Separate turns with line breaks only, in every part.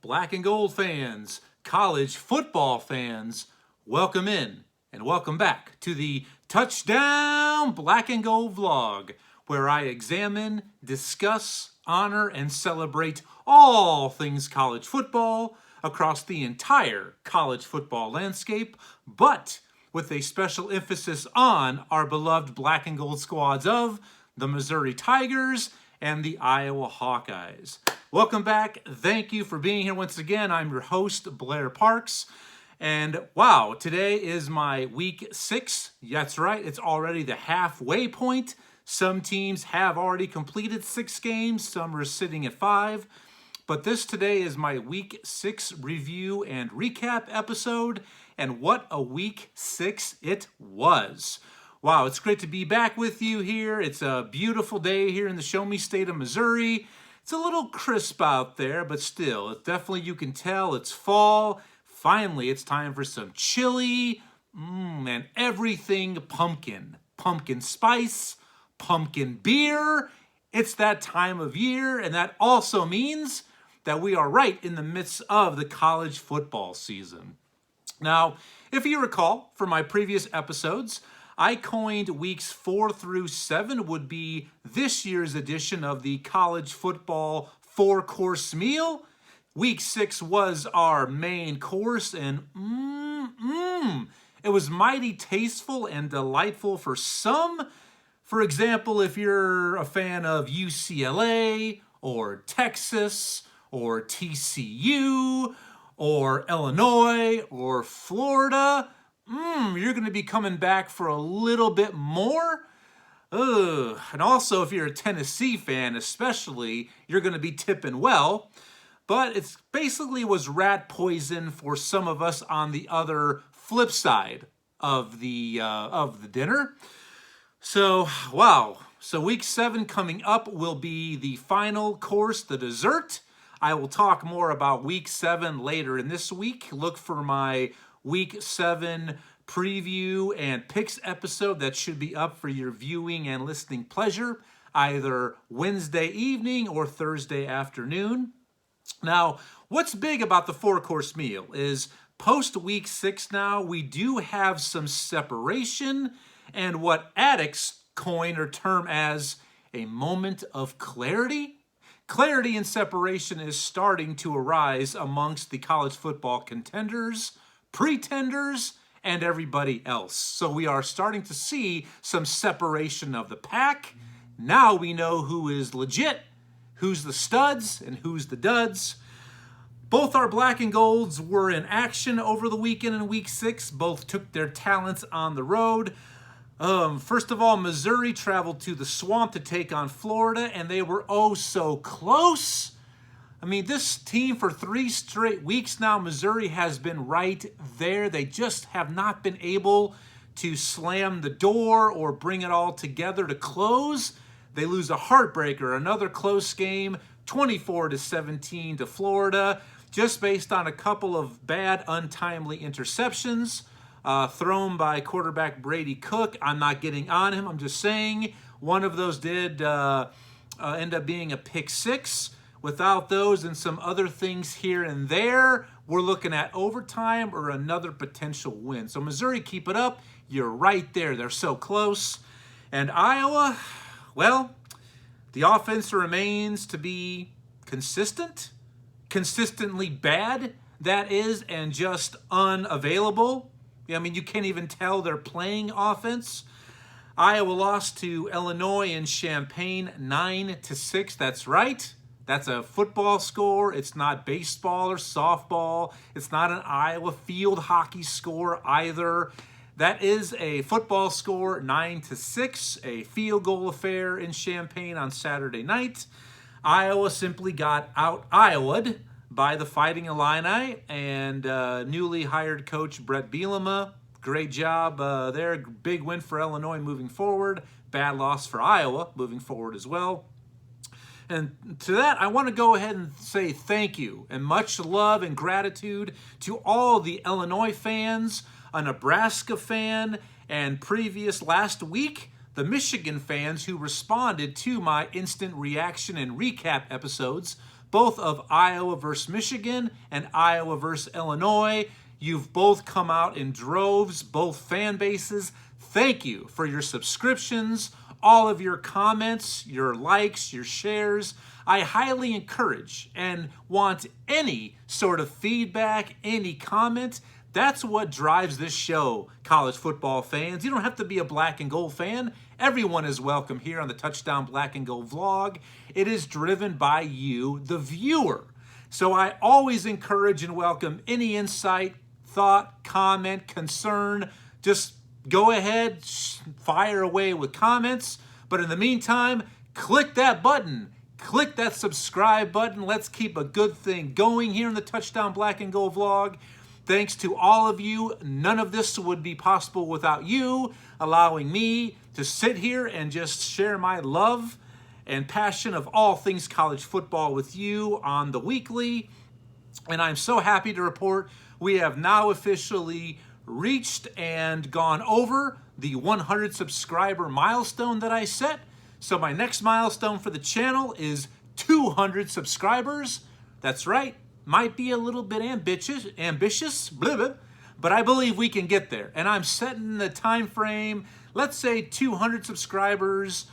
black and gold fans, college football fans, welcome in and welcome back to the Touchdown Black and Gold vlog, where I examine, discuss, honor, and celebrate all things college football across the entire college football landscape, but with a special emphasis on our beloved black and gold squads of the Missouri Tigers and the Iowa Hawkeyes. Welcome back. Thank you for being here once again. I'm your host, Blair Parks. And wow, today is my week 6. That's right, it's already the halfway point. Some teams have already completed 6 games, some are sitting at 5. But this today is my week 6 review and recap episode. And what a week 6 it was. Wow, it's great to be back with you here. It's a beautiful day here in the Show Me State of Missouri. It's a little crisp out there, but still, it's definitely, you can tell it's fall. Finally, it's time for some chili and everything pumpkin. Pumpkin spice, pumpkin beer. It's that time of year, and that also means that we are right in the midst of the college football season. Now, if you recall from my previous episodes, I coined weeks 4 through 7 would be this year's edition of the college football 4-course meal. Week 6 was our main course, and it was mighty tasteful and delightful for some. For example, if you're a fan of UCLA or Texas or TCU or Illinois or Florida, you're going to be coming back for a little bit more. And also, if you're a Tennessee fan especially, you're going to be tipping well. But it's basically was rat poison for some of us on the other flip side of the dinner. So, wow. So week 7 coming up will be the final course, the dessert. I will talk more about week 7 later in this week. Look for my week 7 preview and picks episode that should be up for your viewing and listening pleasure, either Wednesday evening or Thursday afternoon. Now, what's big about the 4-course meal is post week 6 now, we do have some separation and what addicts coin or term as a moment of clarity. Clarity and separation is starting to arise amongst the college football contenders, pretenders, and everybody else. So we are starting to see some separation of the pack. Now we know who is legit, who's the studs, and who's the duds. Both our black and golds were in action over the weekend in week 6. Both took their talents on the road. First of all, Missouri traveled to the Swamp to take on Florida, and they were oh so close. I mean, this team for 3 straight weeks now, Missouri has been right there. They just have not been able to slam the door or bring it all together to close. They lose a heartbreaker, another close game, 24-17 to Florida, just based on a couple of bad, untimely interceptions thrown by quarterback Brady Cook. I'm not getting on him. I'm just saying one of those did end up being a pick 6. Without those and some other things here and there, we're looking at overtime or another potential win. So Missouri, keep it up. You're right there. They're so close. And Iowa, well, the offense remains to be consistent, consistently bad, that is, and just unavailable. I mean, you can't even tell they're playing offense. Iowa lost to Illinois in Champaign 9-6. That's right. That's a football score. It's not baseball or softball. It's not an Iowa field hockey score either. That is a football score, 9-6, a field goal affair in Champaign on Saturday night. Iowa simply got out-Iowa'd by the Fighting Illini and newly hired coach Brett Bielema. Great job there. Big win for Illinois moving forward. Bad loss for Iowa moving forward as well. And to that, I want to go ahead and say thank you and much love and gratitude to all the Illinois fans, a Nebraska fan, and last week, the Michigan fans who responded to my instant reaction and recap episodes both of Iowa versus Michigan and Iowa versus Illinois. You've both come out in droves, both fan bases. Thank you for your subscriptions, all of your comments, your likes, your shares. I highly encourage and want any sort of feedback, any comment. That's what drives this show, college football fans. You don't have to be a black and gold fan. Everyone is welcome here on the Touchdown Black and Gold vlog. It is driven by you, the viewer. So I always encourage and welcome any insight, thought, comment, concern. Just go ahead, fire away with comments. But in the meantime, click that button. Click that subscribe button. Let's keep a good thing going here in the Touchdown Black and Gold vlog. Thanks to all of you. None of this would be possible without you allowing me to sit here and just share my love and passion of all things college football with you on the weekly. And I'm so happy to report we have now officially reached and gone over the 100 subscriber milestone that I set. So my next milestone for the channel is 200 subscribers. That's right. Might be a little bit ambitious, blah, blah, but I believe we can get there. And I'm setting the time frame, let's say 200 subscribers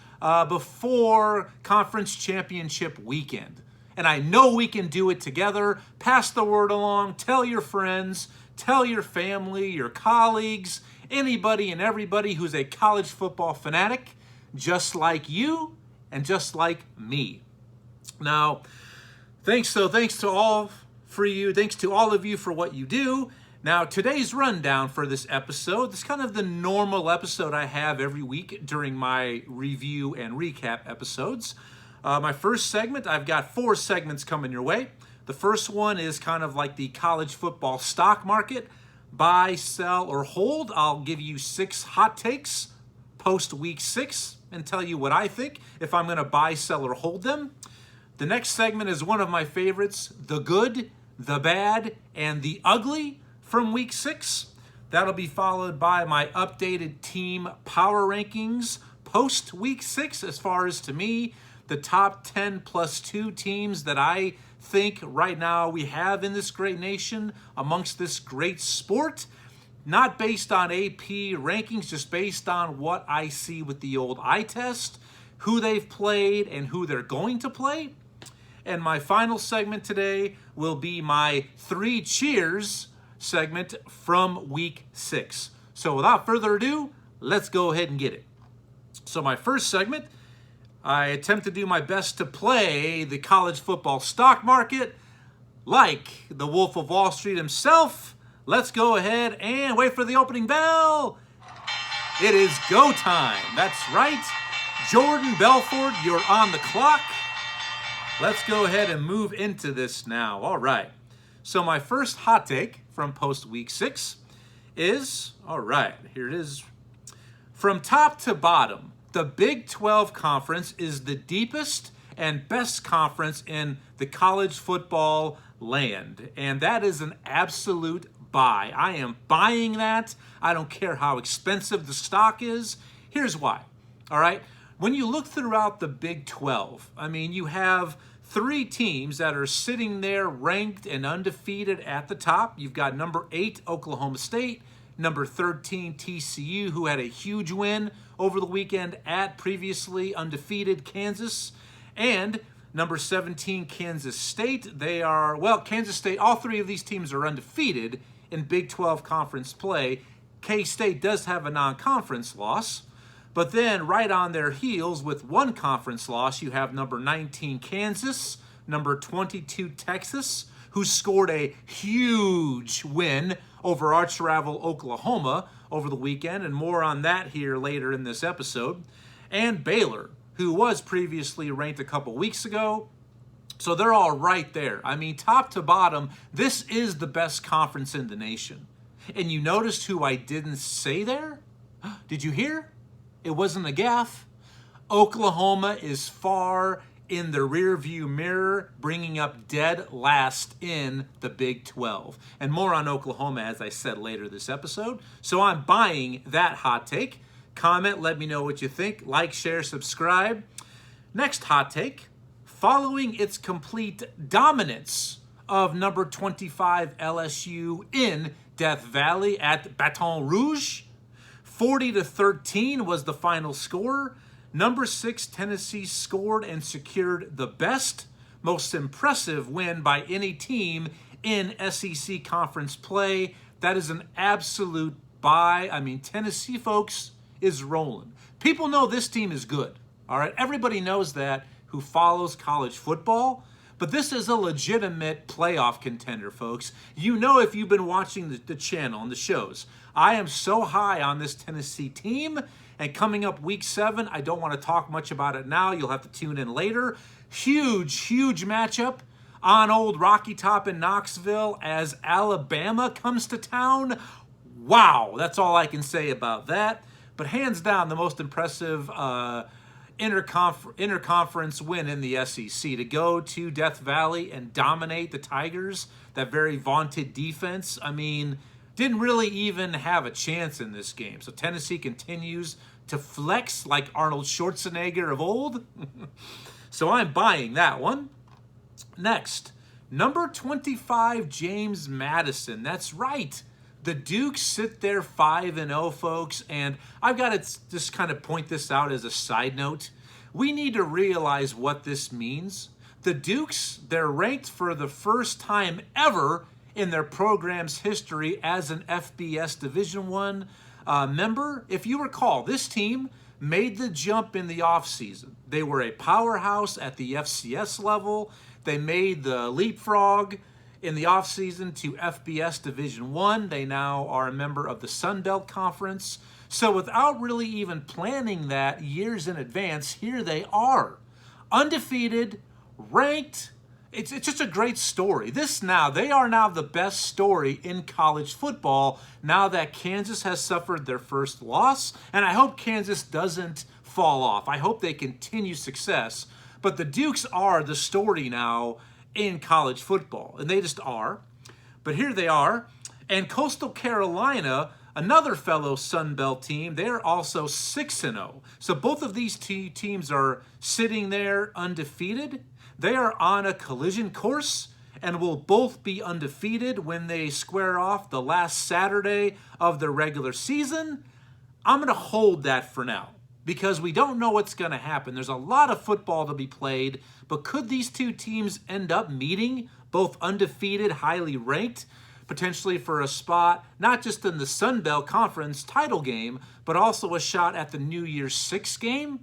before conference championship weekend. And I know we can do it together. Pass the word along, tell your friends, tell your family, your colleagues, anybody and everybody who's a college football fanatic, just like you and just like me. Now, thanks to all of you for what you do. Now, today's rundown for this episode, this is kind of the normal episode I have every week during my review and recap episodes. My first segment, I've got 4 segments coming your way. The first one is kind of like the college football stock market. Buy, sell, or hold. I'll give you 6 hot takes post week 6 and tell you what I think, if I'm going to buy, sell, or hold them. The next segment is one of my favorites, the good, the bad, and the ugly from week 6. That'll be followed by my updated team power rankings post week 6, as far as, to me, the top 10 plus 2 teams that I think right now we have in this great nation amongst this great sport. Not based on AP rankings, just based on what I see with the old eye test, who they've played and who they're going to play. And my final segment today will be my 3 cheers segment from week 6. So without further ado, let's go ahead and get it. So my first segment, I attempt to do my best to play the college football stock market like the Wolf of Wall Street himself. Let's go ahead and wait for the opening bell. It is go time. That's right. Jordan Belfort, you're on the clock. Let's go ahead and move into this now. All right. So my first hot take from post week 6 is, all right, here it is. From top to bottom, the Big 12 conference is the deepest and best conference in the college football land. And that is an absolute buy. I am buying that. I don't care how expensive the stock is. Here's why. All right. When you look throughout the Big 12, I mean, you have 3 teams that are sitting there ranked and undefeated at the top. You've got number 8, Oklahoma State, number 13, TCU, who had a huge win over the weekend at previously undefeated Kansas, and number 17, Kansas State. Kansas State, all 3 of these teams are undefeated in Big 12 conference play. K-State does have a non-conference loss. But then right on their heels with 1 conference loss, you have number 19, Kansas, number 22, Texas, who scored a huge win over arch rival Oklahoma over the weekend, and more on that here later in this episode. And Baylor, who was previously ranked a couple weeks ago. So they're all right there. I mean, top to bottom, this is the best conference in the nation. And you noticed who I didn't say there? Did you hear? It wasn't a gaffe. Oklahoma is far in the rearview mirror, bringing up dead last in the Big 12. And more on Oklahoma, as I said later this episode. So I'm buying that hot take. Comment, let me know what you think. Like, share, subscribe. Next hot take. following its complete dominance of number 25 LSU in Death Valley at Baton Rouge. 40-13 was the final score. Number 6 Tennessee scored and secured the best, most impressive win by any team in SEC conference play. That is an absolute buy. I mean, Tennessee, folks, is rolling. People know this team is good. All right, everybody knows that who follows college football. But this is a legitimate playoff contender, folks. You know, if you've been watching the channel and the shows, I am so high on this Tennessee team. And coming up week 7, I don't want to talk much about it now. You'll have to tune in later. Huge matchup on old Rocky Top in Knoxville as Alabama comes to town. Wow, that's all I can say about that. But hands down, the most impressive interconference win in the SEC. To go to Death Valley and dominate the Tigers, that very vaunted defense, I mean, didn't really even have a chance in this game. So Tennessee continues to flex like Arnold Schwarzenegger of old. So I'm buying that one. Next, number 25, James Madison. That's right. The Dukes sit there 5-0, folks, and I've got to just kind of point this out as a side note. We need to realize what this means. The Dukes, they're ranked for the first time ever in their program's history as an FBS Division I member. If you recall, this team made the jump in the offseason. They were a powerhouse at the FCS level. They made the leapfrog in the offseason to FBS Division I. They now are a member of the Sun Belt Conference. So without really even planning that years in advance, here they are. Undefeated, ranked. It's just a great story. They are now the best story in college football now that Kansas has suffered their first loss. And I hope Kansas doesn't fall off. I hope they continue success. But the Dukes are the story now in college football, and they just are. But here they are. And Coastal Carolina, another fellow Sun Belt team, they're also 6-0. So both of these two teams are sitting there undefeated. They are on a collision course and will both be undefeated when they square off the last Saturday of the regular season. I'm going to hold that for now because we don't know what's going to happen. There's a lot of football to be played, but could these two teams end up meeting, both undefeated, highly ranked, potentially for a spot, not just in the Sun Belt Conference title game, but also a shot at the New Year's Six game?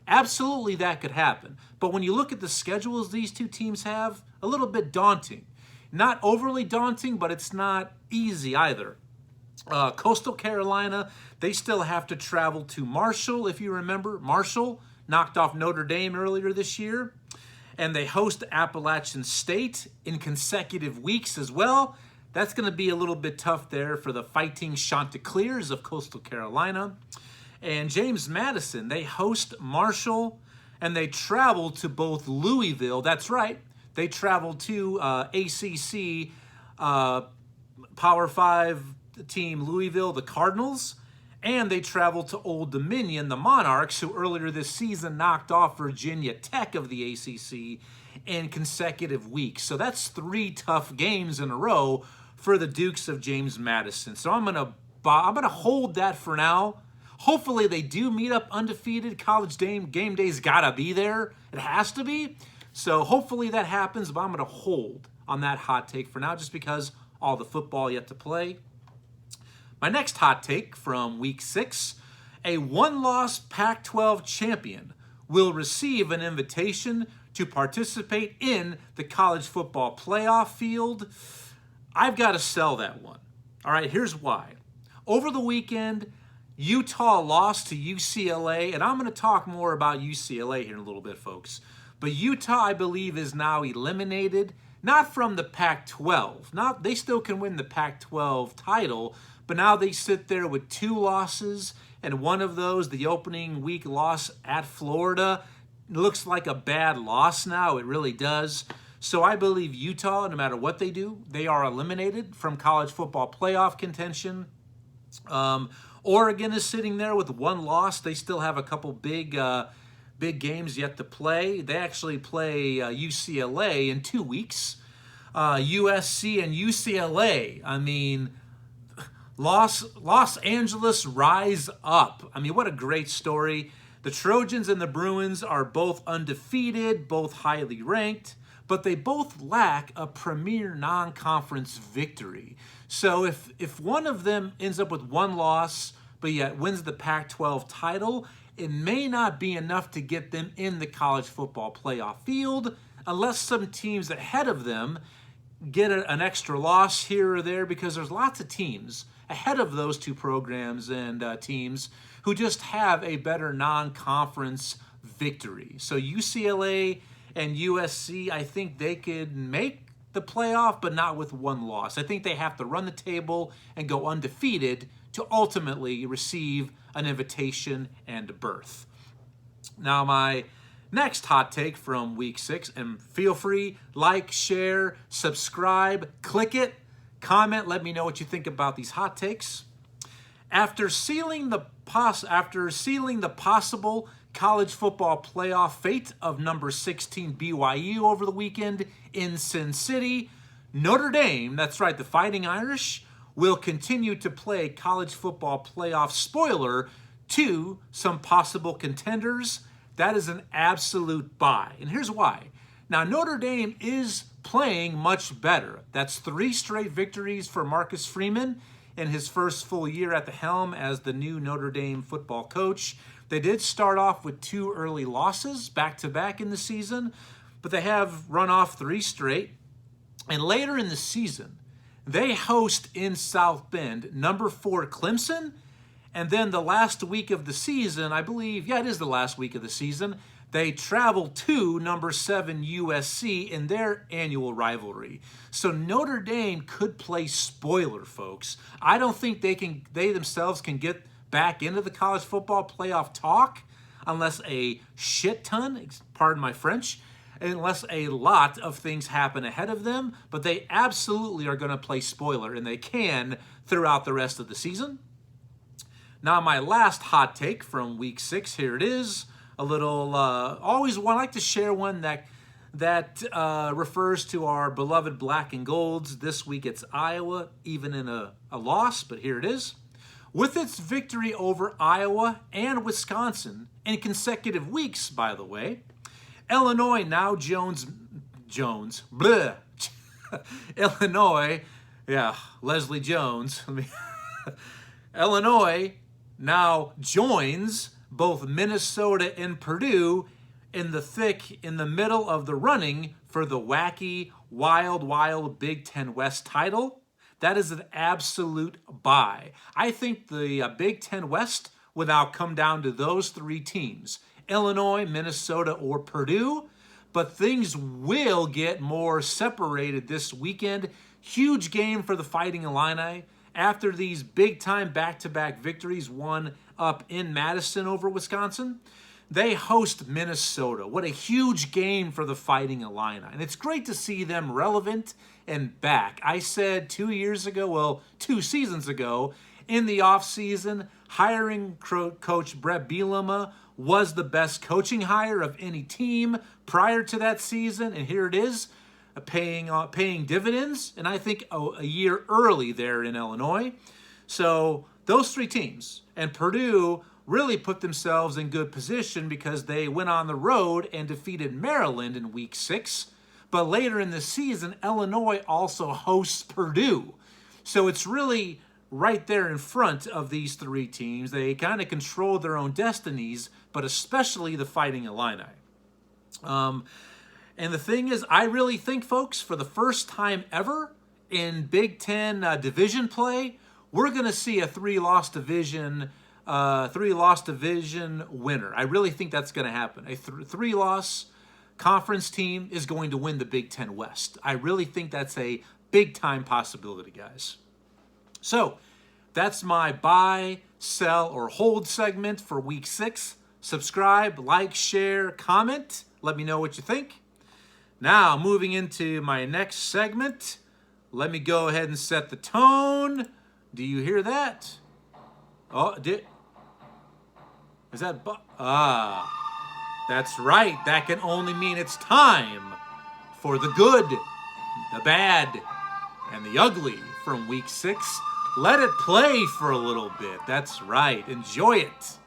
Absolutely, that could happen. But when you look at the schedules these two teams have, a little bit daunting. Not overly daunting, but it's not easy either. Coastal Carolina, they still have to travel to Marshall, if you remember. Marshall knocked off Notre Dame earlier this year. And they host Appalachian State in consecutive weeks as well. That's going to be a little bit tough there for the Fighting Chanticleers of Coastal Carolina. And James Madison, they host Marshall, and they travel to both Louisville. That's right. They travel to ACC Power 5 team Louisville, the Cardinals, and they travel to Old Dominion, the Monarchs, who earlier this season knocked off Virginia Tech of the ACC in consecutive weeks. So that's 3 tough games in a row for the Dukes of James Madison. So I'm gonna hold that for now. Hopefully they do meet up undefeated. College game day's gotta be there. It has to be. So hopefully that happens, but I'm gonna hold on that hot take for now just because all the football yet to play. My next hot take from week 6, a one-loss Pac-12 champion will receive an invitation to participate in the college football playoff field. I've got to sell that one. All right, here's why. Over the weekend, Utah lost to UCLA, and I'm going to talk more about UCLA here in a little bit, folks. But Utah, I believe, is now eliminated, not from the Pac-12. They still can win the Pac-12 title, but now they sit there with 2 losses, and one of those, the opening week loss at Florida, looks like a bad loss now. It really does. So I believe Utah, no matter what they do, they are eliminated from college football playoff contention. Oregon is sitting there with 1 loss. They still have a couple big big games yet to play. They actually play UCLA in 2 weeks. USC and UCLA. I mean, Los Angeles rise up. I mean, what a great story. The Trojans and the Bruins are both undefeated, both highly ranked, but they both lack a premier non-conference victory. So if one of them ends up with one loss, but yet wins the Pac-12 title, it may not be enough to get them in the college football playoff field unless some teams ahead of them get an extra loss here or there, because there's lots of teams ahead of those two programs and teams who just have a better non-conference victory. So UCLA and USC, I think they could make the playoff, but not with one loss. I think they have to run the table and go undefeated to ultimately receive an invitation and a berth. Now, my next hot take from week 6, and feel free, like, share, subscribe, click it, comment, let me know what you think about these hot takes. After sealing the possible college football playoff fate of number 16 BYU over the weekend in Sin City, Notre Dame, that's right, the Fighting Irish, will continue to play college football playoff spoiler to some possible contenders. That is an absolute buy. And here's why. Now, Notre Dame is playing much better. That's 3 straight victories for Marcus Freeman in his first full year at the helm as the new Notre Dame football coach. They did start off with 2 early losses back-to-back in the season, but they have run off 3 straight. And later in the season, they host in South Bend number 4 Clemson, and then the last week of the season, I believe, yeah, it is the last week of the season, they travel to number 7 USC in their annual rivalry. So Notre Dame could play spoiler, folks. I don't think they themselves can get back into the college football playoff talk unless a shit ton, pardon my French, unless a lot of things happen ahead of them, but they absolutely are going to play spoiler, and they can throughout the rest of the season. Now, my last hot take from week 6, here it is. A little, always I like to share one that refers to our beloved black and golds. This week it's Iowa, even in a loss, but here it is. With its victory over Iowa and Wisconsin in consecutive weeks, by the way, Illinois now Illinois, yeah, Leslie Jones. Illinois now joins both Minnesota and Purdue in the middle of the running for the wacky, wild Big Ten West title. That is an absolute buy. I think the Big Ten West will now come down to those 3 teams, Illinois, Minnesota, or Purdue, but things will get more separated this weekend. Huge game for the Fighting Illini. After these big-time back-to-back victories won up in Madison over Wisconsin, they host Minnesota. What a huge game for the Fighting Illini. And it's great to see them relevant and back. I said 2 seasons ago, in the offseason, hiring Coach Brett Bielema was the best coaching hire of any team prior to that season. And here it is, paying dividends, and I think a year early there in Illinois. So those 3 teams, and Purdue really put themselves in good position because they went on the road and defeated Maryland in week 6. But later in the season, Illinois also hosts Purdue. So it's really right there in front of these 3 teams. They kind of control their own destinies, but especially the Fighting Illini. And the thing is, I really think, folks, for the first time ever in Big Ten division play, we're going to see a 3-loss division winner. I really think that's going to happen. A 3-loss conference team is going to win the Big Ten West. I really think that's a big-time possibility, guys. So that's my buy, sell, or hold segment for week 6. Subscribe, like, share, comment. Let me know what you think. Now, moving into my next segment, let me go ahead and set the tone. Do you hear that? Oh, is that? That's right. That can only mean it's time for the good, the bad, and the ugly from week 6. Let it play for a little bit. That's right. Enjoy it.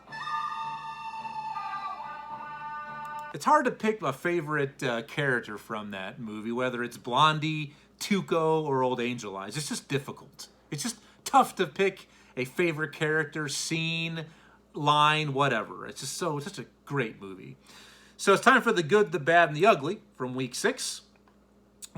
It's hard to pick a favorite character from that movie, whether it's Blondie, Tuco, or Old Angel Eyes. It's just difficult. It's just tough to pick a favorite character, scene, line, whatever. It's just such a great movie. So it's time for the good, the bad, and the ugly from week 6.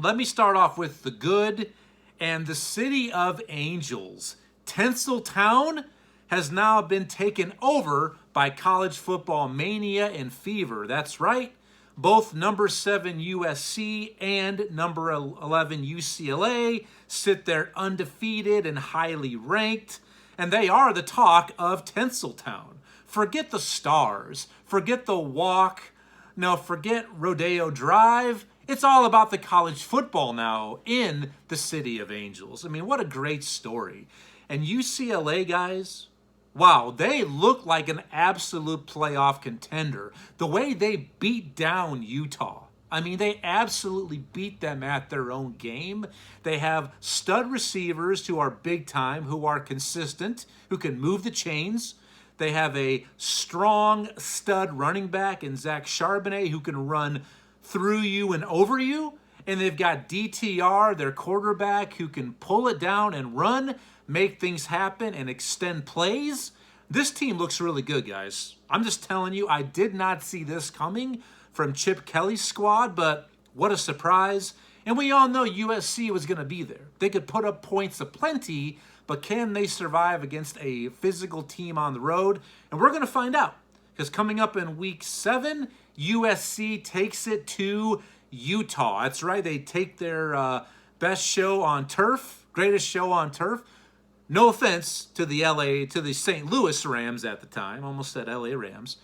Let me start off with the good and the City of Angels. Tinseltown has now been taken over by college football mania and fever. That's right. Both number 7 USC and number 11 UCLA sit there undefeated and highly ranked, and they are the talk of Tinseltown. Forget the stars. Forget the walk. No, forget Rodeo Drive. It's all about the college football now in the City of Angels. I mean, what a great story. And UCLA, guys, wow, they look like an absolute playoff contender. The way they beat down Utah. I mean, they absolutely beat them at their own game. They have stud receivers who are big time, who are consistent, who can move the chains. They have a strong stud running back in Zach Charbonnet who can run through you and over you. And they've got DTR, their quarterback, who can pull it down and run, make things happen, and extend plays. This team looks really good, guys. I'm just telling you, I did not see this coming from Chip Kelly's squad, but what a surprise. And we all know USC was going to be there. They could put up points aplenty, but can they survive against a physical team on the road? And we're going to find out, because coming up in week 7, USC takes it to Utah. That's right. They take their best show on turf, greatest show on turf. No offense to the St. Louis Rams at the time. Almost said LA Rams.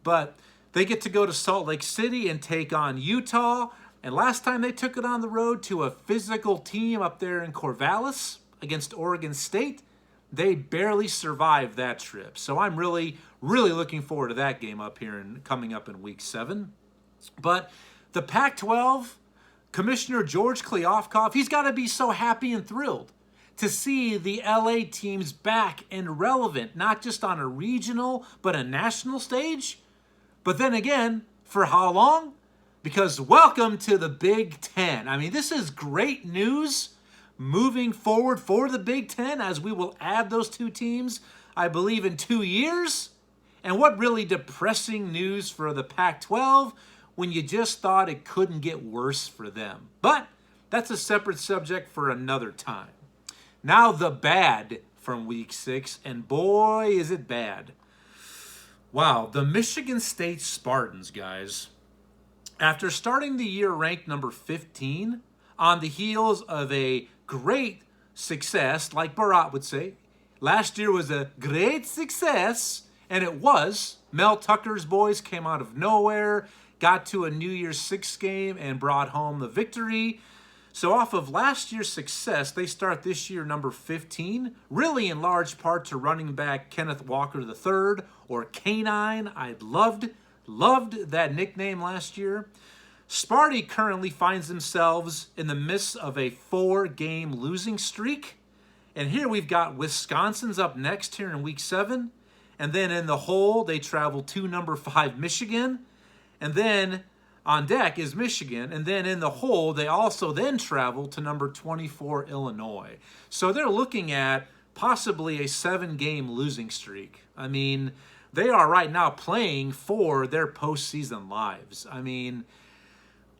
But they get to go to Salt Lake City and take on Utah. And last time they took it on the road to a physical team up there in Corvallis against Oregon State, they barely survived that trip. So I'm really looking forward to that game up here and coming up in week 7. But the Pac-12, Commissioner George Kliavkoff, he's got to be so happy and thrilled to see the LA teams back and relevant, not just on a regional, but a national stage. But then again, for how long? Because welcome to the Big Ten. I mean, this is great news moving forward for the Big Ten, as we will add those 2 teams, I believe, in 2 years. And what really depressing news for the Pac-12 when you just thought it couldn't get worse for them. But that's a separate subject for another time. Now the bad from week 6, and boy, is it bad. Wow, the Michigan State Spartans, guys. After starting the year ranked number 15, on the heels of a great success, like Barat would say, last year was a great success, and it was. Mel Tucker's boys came out of nowhere, got to a New Year's 6 game, and brought home the victory. So off of last year's success, they start this year number 15, really in large part to running back Kenneth Walker III, or Canine. I loved that nickname last year. Sparty currently finds themselves in the midst of a 4-game losing streak. And here we've got Wisconsin's up next here in week 7. And then in the hole, they travel to number 5 Michigan. And then on deck is Michigan, and then in the hole, they also then travel to number 24, Illinois. So they're looking at possibly a 7-game losing streak. I mean, they are right now playing for their postseason lives. I mean,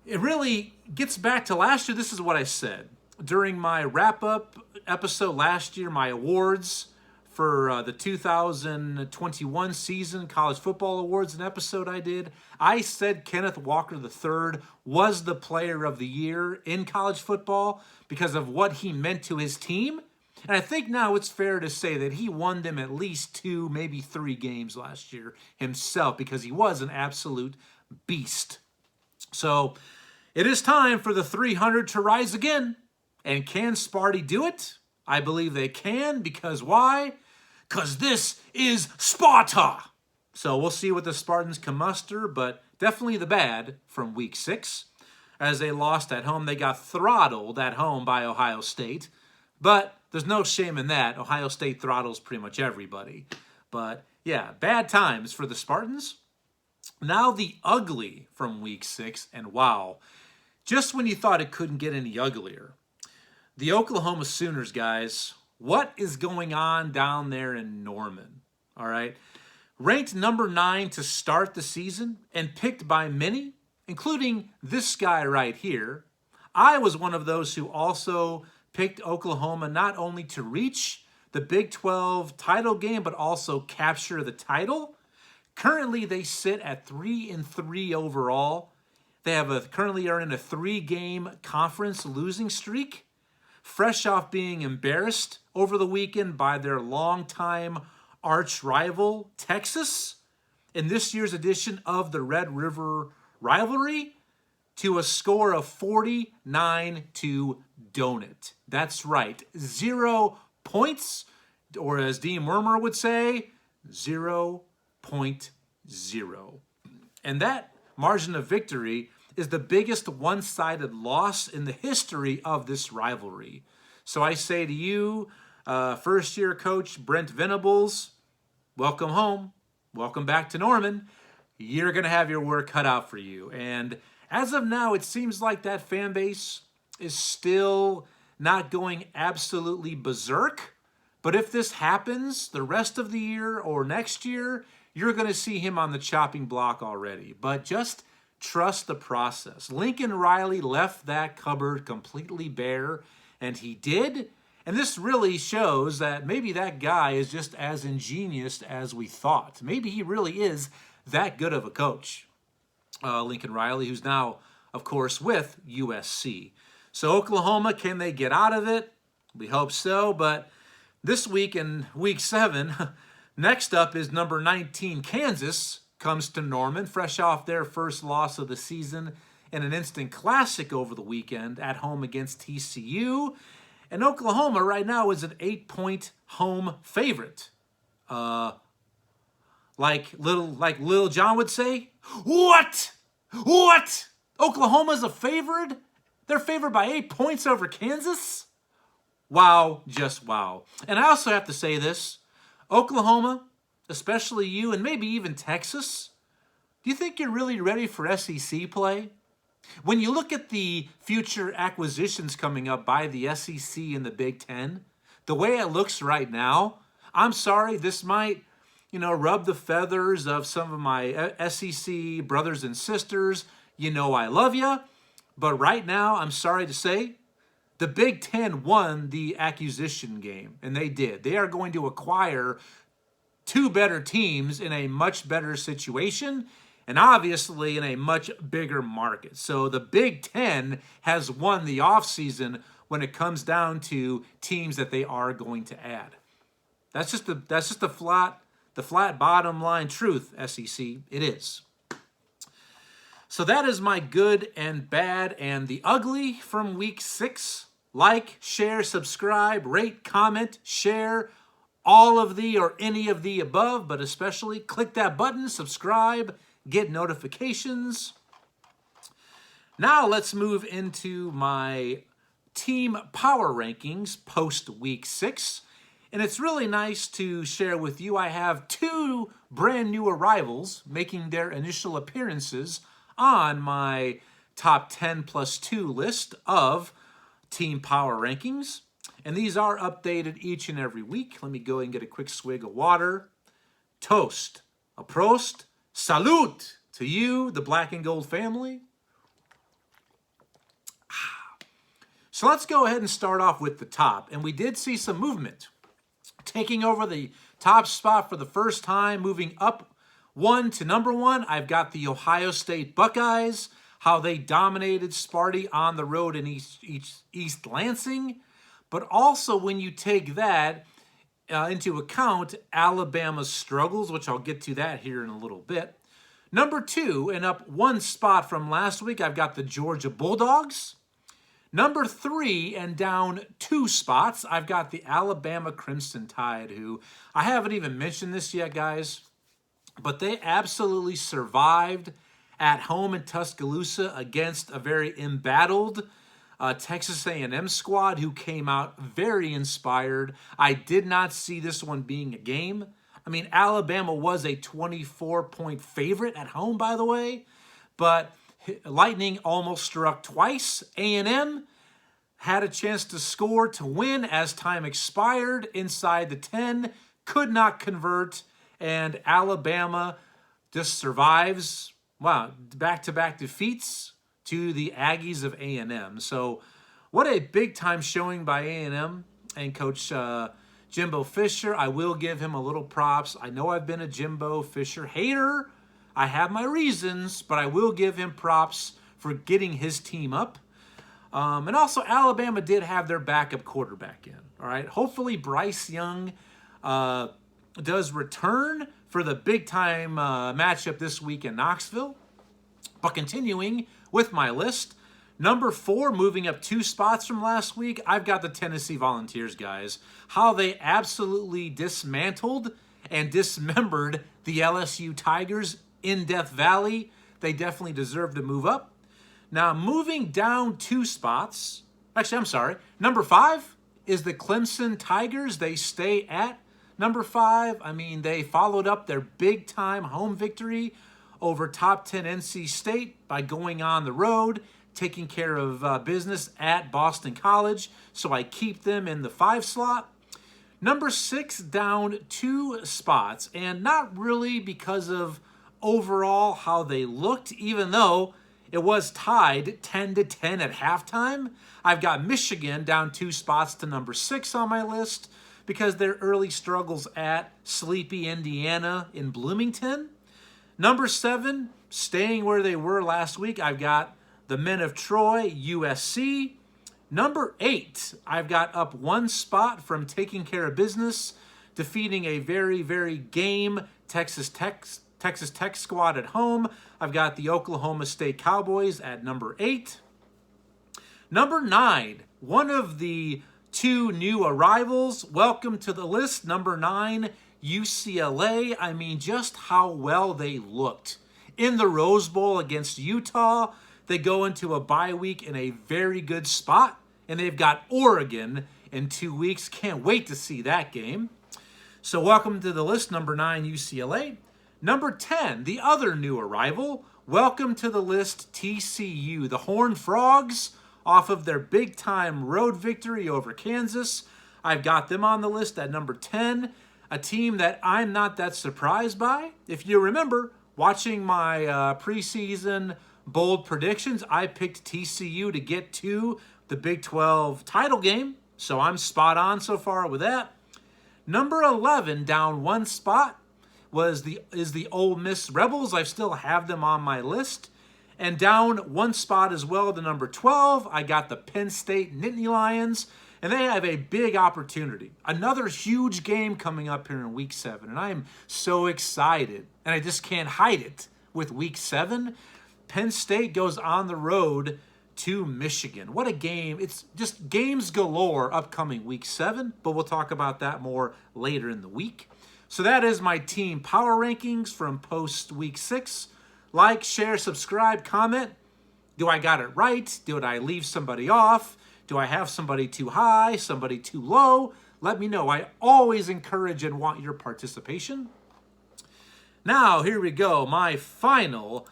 it really gets back to last year. This is what I said. During my wrap-up episode last year, my awards for the 2021 season college football awards, an episode I did, I said Kenneth Walker III was the player of the year in college football because of what he meant to his team. And I think now it's fair to say that he won them at least 2, maybe 3 games last year himself because he was an absolute beast. So it is time for the 300 to rise again. And can Sparty do it? I believe they can, because why? Because this is Sparta. So we'll see what the Spartans can muster, but definitely the bad from week 6. As they lost at home, they got throttled at home by Ohio State. But there's no shame in that. Ohio State throttles pretty much everybody. But yeah, bad times for the Spartans. Now the ugly from week 6, and wow, just when you thought it couldn't get any uglier. The Oklahoma Sooners, guys, what is going on down there in Norman? All right. Ranked number 9 to start the season and picked by many, including this guy right here. I was one of those who also picked Oklahoma not only to reach the Big 12 title game, but also capture the title. Currently, they sit at 3-3 overall. They currently are in a 3-game conference losing streak, fresh off being embarrassed over the weekend by their longtime arch rival, Texas, in this year's edition of the Red River Rivalry, to a score of 49 to donut. That's right, 0 points, or as Dean Wormer would say, 0.0. And that margin of victory is the biggest one-sided loss in the history of this rivalry. So I say to you, first-year coach Brent Venables, welcome home. Welcome back to Norman. You're going to have your work cut out for you. And as of now, it seems like that fan base is still not going absolutely berserk. But if this happens the rest of the year or next year, you're going to see him on the chopping block already. But just trust the process. Lincoln Riley left that cupboard completely bare, and he did. And this really shows that maybe that guy is just as ingenious as we thought. Maybe he really is that good of a coach. Lincoln Riley, who's now, of course, with USC. So Oklahoma, can they get out of it? We hope so. But this week in week 7, next up is number 19, Kansas, comes to Norman, fresh off their first loss of the season in an instant classic over the weekend at home against TCU. And Oklahoma right now is an 8-point home favorite. Like Lil John would say, what? What? Oklahoma's a favorite? They're favored by 8 points over Kansas? Wow, just wow. And I also have to say this, Oklahoma, especially you, and maybe even Texas, do you think you're really ready for SEC play? When you look at the future acquisitions coming up by the SEC and the Big Ten, the way it looks right now, I'm sorry, this might, rub the feathers of some of my SEC brothers and sisters. You know I love you. But right now, I'm sorry to say, the Big Ten won the acquisition game, and they did. They are going to acquire 2 better teams in a much better situation, and obviously in a much bigger market. So the Big Ten has won the offseason when it comes down to teams that they are going to add. That's just the flat bottom line truth, SEC. It is. So that is my good and bad and the ugly from week 6. Like, share, subscribe, rate, comment, share, all of the or any of the above, but especially click that button, subscribe, get notifications. Now let's move into my team power rankings post week 6. And it's really nice to share with you. I have 2 brand new arrivals making their initial appearances on my top 10 plus 2 list of team power rankings. And these are updated each and every week. Let me go and get a quick swig of water. Toast, a prost, salute to you, the black and gold family. So let's go ahead and start off with the top. And we did see some movement. Taking over the top spot for the first time, moving up 1 to number 1, I've got the Ohio State Buckeyes, how they dominated Sparty on the road in East Lansing. But also when you take that into account, Alabama's struggles, which I'll get to that here in a little bit. Number 2, and up 1 spot from last week, I've got the Georgia Bulldogs. Number 3, and down 2 spots, I've got the Alabama Crimson Tide, who I haven't even mentioned this yet, guys. but they absolutely survived at home in Tuscaloosa against a very embattled Texas A&M squad who came out very inspired. I did not see this one being a game. I mean, Alabama was a 24-point favorite at home, by the way, but lightning almost struck twice. A&M had a chance to score to win as time expired inside the 10, could not convert, and Alabama just survives, wow, back-to-back defeats to the Aggies of A&M. So what a big-time showing by A&M and Coach Jimbo Fisher. I will give him a little props. I know I've been a Jimbo Fisher hater. I have my reasons, but I will give him props for getting his team up. And also, Alabama did have their backup quarterback in. All right, hopefully Bryce Young does return for the big-time matchup this week in Knoxville. But continuing with my list, number 4, moving up 2 spots from last week, I've got the Tennessee Volunteers, guys. How they absolutely dismantled and dismembered the LSU Tigers in Death Valley. They definitely deserve to move up. Now, moving down 2 spots, actually, I'm sorry, number 5 is the Clemson Tigers. They stay at number 5. I mean, they followed up their big-time home victory over top 10 NC State by going on the road, taking care of business at Boston College. So I keep them in the 5 slot. Number 6, down 2 spots, and not really because of overall how they looked, even though it was tied 10-10 at halftime. I've got Michigan down 2 spots to number 6 on my list because their early struggles at sleepy Indiana in Bloomington. Number 7, staying where they were last week, I've got the Men of Troy, USC. Number 8, I've got up 1 spot from taking care of business, defeating a very, very game Texas Tech squad at home. I've got the Oklahoma State Cowboys at number 8. Number 9, one of the 2 new arrivals. Welcome to the list. Number 9, UCLA. I mean, just how well they looked. In the Rose Bowl against Utah, they go into a bye week in a very good spot, and they've got Oregon in 2 weeks. Can't wait to see that game. So welcome to the list, number 9, UCLA. Number 10, the other new arrival. Welcome to the list, TCU. The Horned Frogs, off of their big-time road victory over Kansas. I've got them on the list at number 10, a team that I'm not that surprised by. If you remember, watching my preseason bold predictions, I picked TCU to get to the Big 12 title game, so I'm spot on so far with that. Number 11, down 1 spot, is the Ole Miss Rebels. I still have them on my list. And down 1 spot as well to number 12, I got the Penn State Nittany Lions, and they have a big opportunity. Another huge game coming up here in Week 7, and I am so excited, and I just can't hide it with Week 7. Penn State goes on the road to Michigan. What a game. It's just games galore upcoming Week 7, but we'll talk about that more later in the week. So that is my team power rankings from post Week 6. Like, share, subscribe, comment. Do I got it right? Did I leave somebody off? Do I have somebody too high, somebody too low? Let me know. I always encourage and want your participation. Now, here we go. My final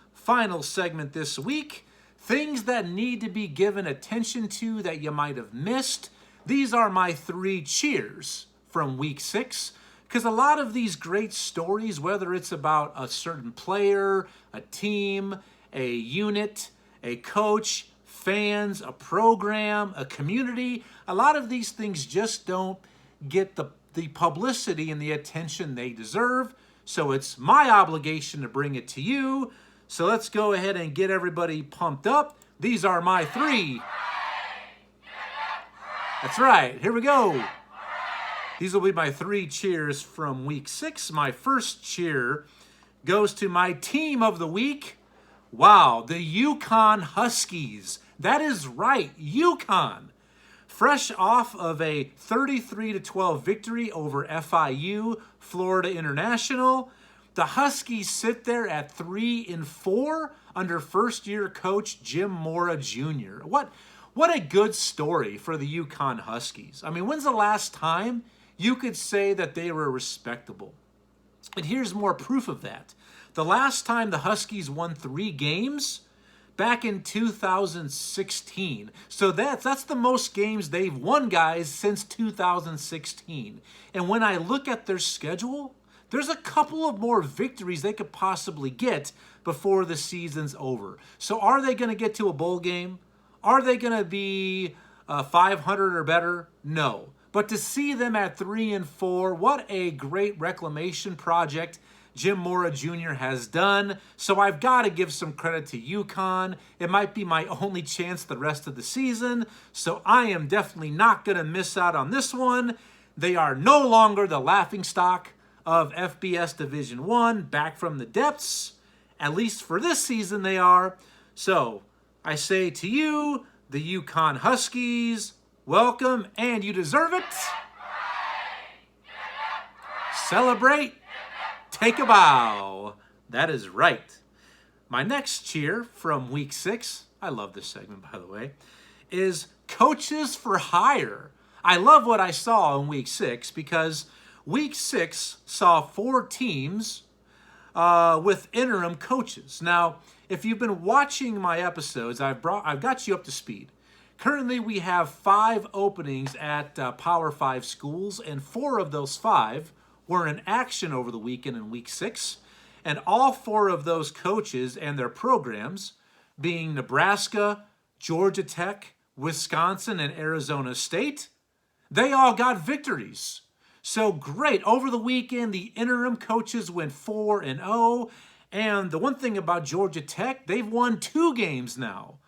segment this week. Things that need to be given attention to that you might have missed. These are my 3 cheers from Week 6. Because a lot of these great stories, whether it's about a certain player, a team, a unit, a coach, fans, a program, a community, a lot of these things just don't get the publicity and the attention they deserve. So it's my obligation to bring it to you. So let's go ahead and get everybody pumped up. These are my 3. That's right. Here we go. These will be my 3 cheers from Week 6. My first cheer goes to my team of the week. Wow, the UConn Huskies. That is right, UConn. Fresh off of a 33-12 victory over FIU, Florida International. The Huskies sit there at 3-4 under first-year coach Jim Mora Jr. What a good story for the UConn Huskies. I mean, when's the last time you could say that they were respectable? And here's more proof of that. The last time the Huskies won 3 games, back in 2016. So that's the most games they've won, guys, since 2016. And when I look at their schedule, there's a couple of more victories they could possibly get before the season's over. So are they going to get to a bowl game? Are they going to be 500 or better? No. But to see them at 3-4, what a great reclamation project Jim Mora Jr. has done. So I've got to give some credit to UConn. It might be my only chance the rest of the season, so I am definitely not going to miss out on this one. They are no longer the laughingstock of FBS Division I, back from the depths. At least for this season they are. So I say to you, the UConn Huskies, welcome, and you deserve it. Celebrate. Take a bow. That is right. My next cheer from Week 6, I love this segment, by the way, is Coaches for Hire. I love what I saw in Week 6 because Week 6 saw 4 teams with interim coaches. Now, if you've been watching my episodes, I've got you up to speed. Currently, we have 5 openings at Power 5 schools, and 4 of those 5 were in action over the weekend in Week 6. And all 4 of those coaches and their programs, being Nebraska, Georgia Tech, Wisconsin, and Arizona State, they all got victories. So great. Over the weekend, the interim coaches went 4-0. And the one thing about Georgia Tech, they've won 2 games now.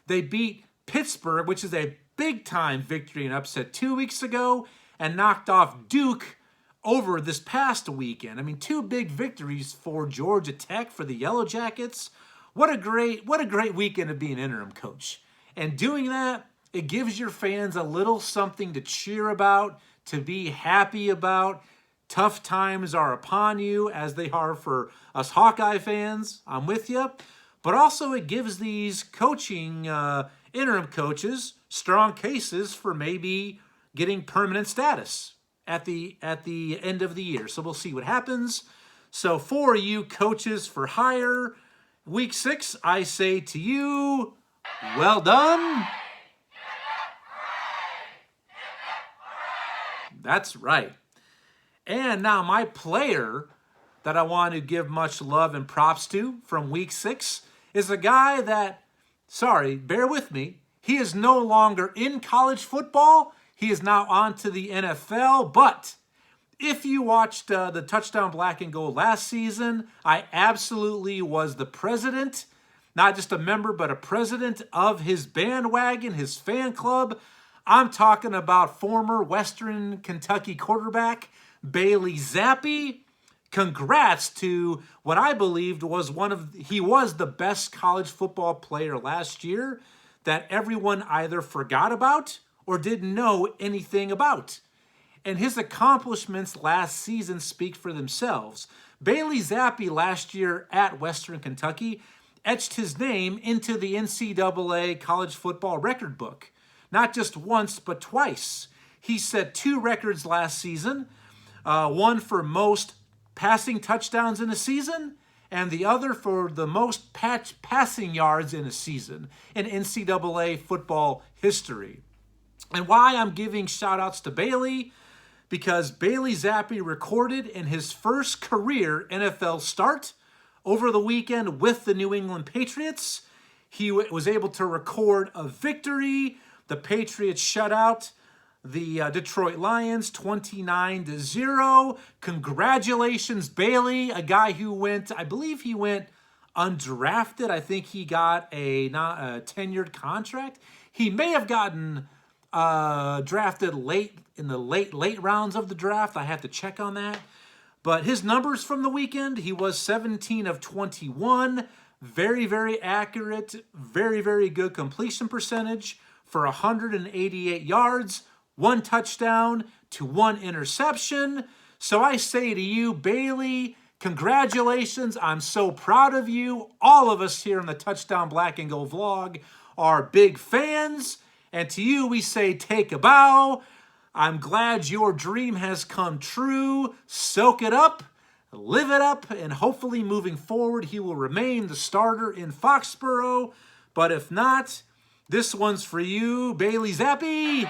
They beat Pittsburgh, which is a big-time victory and upset 2 weeks ago, and knocked off Duke over this past weekend. I mean, 2 big victories for Georgia Tech, for the Yellow Jackets. What a great weekend to be an interim coach. And doing that, it gives your fans a little something to cheer about, to be happy about. Tough times are upon you, as they are for us Hawkeye fans. I'm with you. But also it gives these coaching interim coaches strong cases for maybe getting permanent status at the end of the year. So we'll see what happens. So for you Coaches for Hire, Week 6, I say to you, well done. That's right. And now my player that I want to give much love and props to from Week 6 is a guy that, sorry, bear with me, he is no longer in college football. He is now on to the NFL. But if you watched the Touchdown Black and Gold last season, I absolutely was the president, not just a member, but a president of his bandwagon, his fan club. I'm talking about former Western Kentucky quarterback Bailey Zappi. Congrats to what I believed was he was the best college football player last year that everyone either forgot about or didn't know anything about. And his accomplishments last season speak for themselves. Bailey Zappi last year at Western Kentucky etched his name into the NCAA college football record book. Not just once, but twice. He set 2 records last season, one for most passing touchdowns in a season, and the other for the most passing yards in a season in NCAA football history. And why I'm giving shout-outs to Bailey, because Bailey Zappi recorded in his first career NFL start over the weekend with the New England Patriots. He was able to record a victory. The Patriots shut out the Detroit Lions 29-0. Congratulations, Bailey, a guy who I believe he went undrafted. I think he got a tenured contract. He may have gotten drafted late in the late rounds of the draft. I have to check on that. But his numbers from the weekend, he was 17 of 21. Very, very accurate. Very, very good completion percentage for 188 yards, 1 touchdown to 1 interception. So I say to you, Bailey, congratulations. I'm so proud of you. All of us here in the Touchdown Black and Gold vlog are big fans. And to you, we say take a bow. I'm glad your dream has come true. Soak it up, live it up, and hopefully moving forward, he will remain the starter in Foxborough. But if not, this one's for you, Bailey Zappi.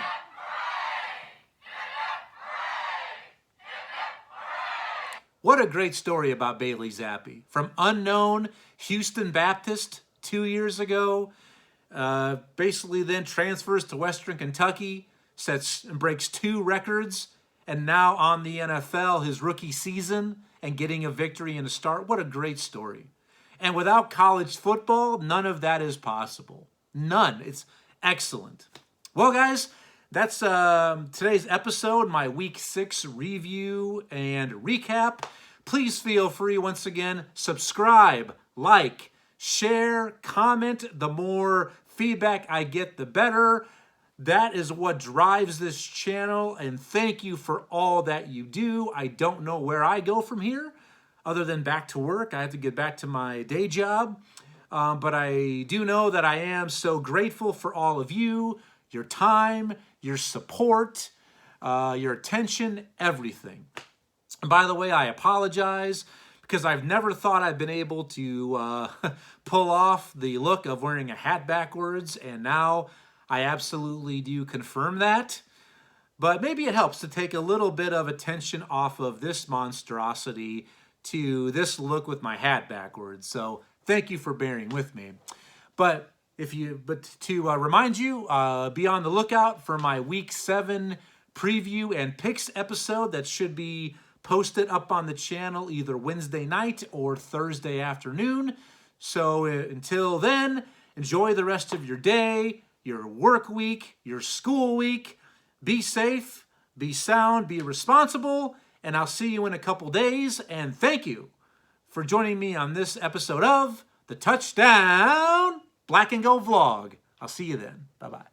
What a great story about Bailey Zappi. From unknown Houston Baptist 2 years ago, basically then transfers to Western Kentucky, sets and breaks 2 records, and now on the NFL his rookie season and getting a victory and a start. What a great story. And without college football, none of that is possible. None. It's excellent. Well, guys, that's today's episode, my Week 6 review and recap. Please feel free, once again, subscribe, like, share, comment. The more feedback I get, the better. That is what drives this channel, and thank you for all that you do. I don't know where I go from here other than back to work. I have to get back to my day job, but I do know that I am so grateful for all of you, your time, your support, your attention, everything. And by the way, I apologize because I've never thought I've been able to pull off the look of wearing a hat backwards, and now I absolutely do confirm that. But maybe it helps to take a little bit of attention off of this monstrosity to this look with my hat backwards. So thank you for bearing with me. But to remind you, be on the lookout for my Week 7 preview and picks episode that should be posted up on the channel either Wednesday night or Thursday afternoon. So until then, enjoy the rest of your day, your work week, your school week. Be safe, be sound, be responsible, and I'll see you in a couple days. And thank you for joining me on this episode of the Touchdown Black and Gold vlog. I'll see you then. Bye-bye.